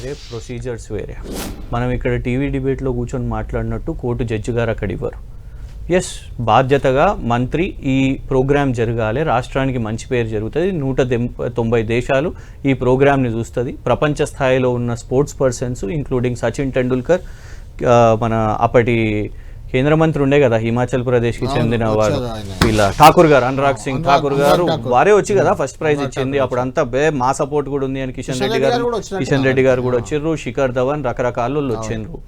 వేరే, ప్రొసీజర్స్ వేరే. మనం ఇక్కడ టీవీ డిబేట్లో కూర్చొని మాట్లాడినట్టు కోర్టు జడ్జి గారు అక్కడ ఇవ్వరు. ఎస్, బాధ్యతగా మంత్రి ఈ ప్రోగ్రామ్ జరగాలి, రాష్ట్రానికి మంచి పేరు జరుగుతుంది, 190 దేశాలు ఈ ప్రోగ్రామ్ని చూస్తుంది, ప్రపంచ స్థాయిలో ఉన్న sports persons including Sachin Tendulkar, మన అప్పటి కేంద్ర మంత్రి ఉండే కదా హిమాచల్ ప్రదేశ్కి చెందిన వారు, వీళ్ళ ఠాకూర్ గారు, అనురాగ్ సింగ్ ఠాకూర్ గారు, వారే వచ్చి కదా ఫస్ట్ ప్రైజ్ ఇచ్చింది. అప్పుడు అంతా మా సపోర్ట్ కూడా ఉంది అని కిషన్ రెడ్డి గారు కూడా వచ్చిర్రు, శిఖర్ ధవన్, రకరకాల వాళ్ళు వచ్చిండ్రు.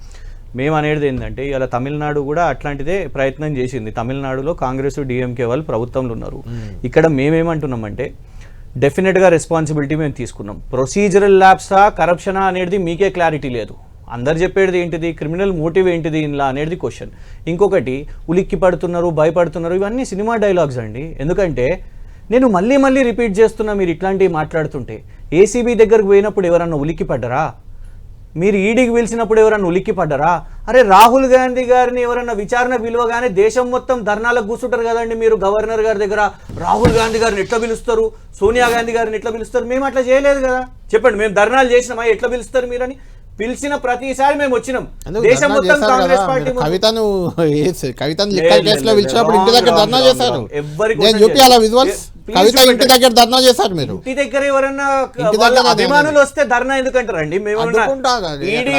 మేము అనేది ఏంటంటే ఇలా తమిళనాడు కూడా అట్లాంటిదే ప్రయత్నం చేసింది. తమిళనాడులో కాంగ్రెస్ డిఎంకే వాళ్ళు ప్రభుత్వంలో ఉన్నారు. ఇక్కడ మేమేమంటున్నామంటే డెఫినెట్గా రెస్పాన్సిబిలిటీ మేము తీసుకున్నాం. ప్రొసీజరల్ ల్యాబ్సా కరప్షనా అనేది మీకే క్లారిటీ లేదు. అందరు చెప్పేది ఏంటిది, క్రిమినల్ మోటివ్ ఏంటిది ఇలా అనేది క్వశ్చన్. ఇంకొకటి ఉలిక్కి పడుతున్నారు, భయపడుతున్నారు, ఇవన్నీ సినిమా డైలాగ్స్ అండి. ఎందుకంటే నేను మళ్ళీ రిపీట్ చేస్తున్నా, మీరు ఇట్లాంటివి మాట్లాడుతుంటే ఏసీబీ దగ్గరకు పోయినప్పుడు ఎవరన్నా ఉలిక్కి పడ్డరా? మీరు ఈడీకి పిలిచినప్పుడు ఎవరన్నా ఉలిక్కి పడ్డరా? అరే రాహుల్ గాంధీ గారిని ఎవరన్నా విచారణ పిలువగానే దేశం మొత్తం ధర్నాలకు కూర్చుంటారు కదండి. మీరు గవర్నర్ గారి దగ్గర రాహుల్ గాంధీ గారిని ఎట్లా పిలుస్తారు, సోనియా గాంధీ గారిని ఎట్లా పిలుస్తారు? మేము అట్లా చేయలేదు కదా. చెప్పండి, మేము ధర్నాలు చేసినామా? ఎట్లా పిలుస్తారు మీరని పిలిచిన ప్రతిసారి మేము వచ్చినాం. దేశం మొత్తం కాంగ్రెస్ పార్టీ కవితను లిక్కర్ కేసులో పిలిచినప్పుడు ఇంటి దగ్గర ధర్నా చేశారు. నేను చూపియాలా విజువల్స్? కవిత ఇంటి దగ్గర ధర్నా చేశారు. మీరు ఇంటి దగ్గర ఎవరన్నా అభిమానులు వస్తే ధర్నా ఎందుకంటారండి? మేము ఈడీ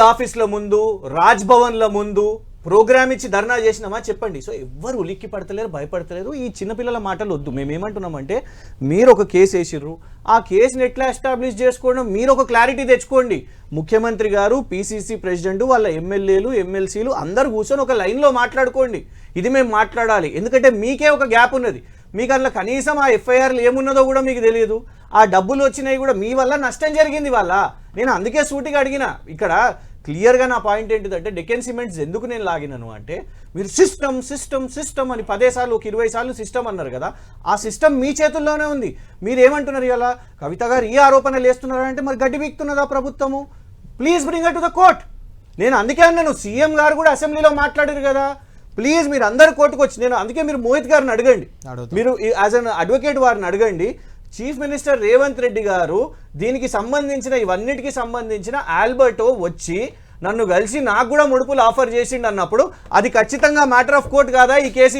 ఆఫీస్ లో ముందు రాజ్ భవన్ లో ముందు ప్రోగ్రామ్ ఇచ్చి ధర్నా చేసినామా చెప్పండి. సో ఎవ్వరు ఉలిక్కి పడతలేరు, భయపడతలేరు. ఈ చిన్నపిల్లల మాటలు వద్దు. మేమేమంటున్నామంటే మీరు ఒక కేసు వేసిర్రు, ఆ కేసుని ఎట్లా ఎస్టాబ్లిష్ చేసుకోవడం మీరు ఒక క్లారిటీ తెచ్చుకోండి. ముఖ్యమంత్రి గారు, పిసిసి ప్రెసిడెంట్, వాళ్ళ ఎమ్మెల్యేలు, ఎమ్మెల్సీలు అందరు కూర్చొని ఒక లైన్లో మాట్లాడుకోండి. ఇది మేము మాట్లాడాలి. ఎందుకంటే మీకే ఒక గ్యాప్ ఉన్నది. మీకు అందులో కనీసం ఆ ఎఫ్ఐఆర్లు ఏమున్నదో కూడా మీకు తెలియదు. ఆ డబ్బులు వచ్చినాయి కూడా మీ వల్ల నష్టం జరిగింది వాళ్ళ. నేను అందుకే సూటిగా అడిగిన. ఇక్కడ క్లియర్గా నా పాయింట్ ఏంటిదంటే డెక్కన్ సిమెంట్స్ ఎందుకు నేను లాగినాను అంటే మీరు సిస్టమ్ అని 10 సార్లు, ఒక 20 సార్లు సిస్టమ్ అన్నారు కదా. ఆ సిస్టమ్ మీ చేతుల్లోనే ఉంది. మీరు ఏమంటున్నారు ఇలా కవిత గారు ఈ ఆరోపణలు వేస్తున్నారంటే మరి గడ్డి వీక్తున్నదా ప్రభుత్వము? Please bring it to the court. నేను అందుకే అన్నాను, సీఎం గారు కూడా అసెంబ్లీలో మాట్లాడారు కదా, ప్లీజ్ మీరు అందరు కోర్టుకు వచ్చి. నేను అందుకే మీరు మోహిత్ గారిని అడగండి, మీరు యాజ్ అన్ అడ్వకేట్ వారిని అడగండి. చీఫ్ మినిస్టర్ రేవంత్ రెడ్డి గారు దీనికి సంబంధించిన ఇవన్నిటికీ సంబంధించిన ఆల్బర్టో వచ్చి నన్ను కలిసి నాకు కూడా ముడుపులు ఆఫర్ చేసిండు అన్నప్పుడు అది ఖచ్చితంగా మ్యాటర్ ఆఫ్ కోర్ట్ కాదా ఈ కేసు?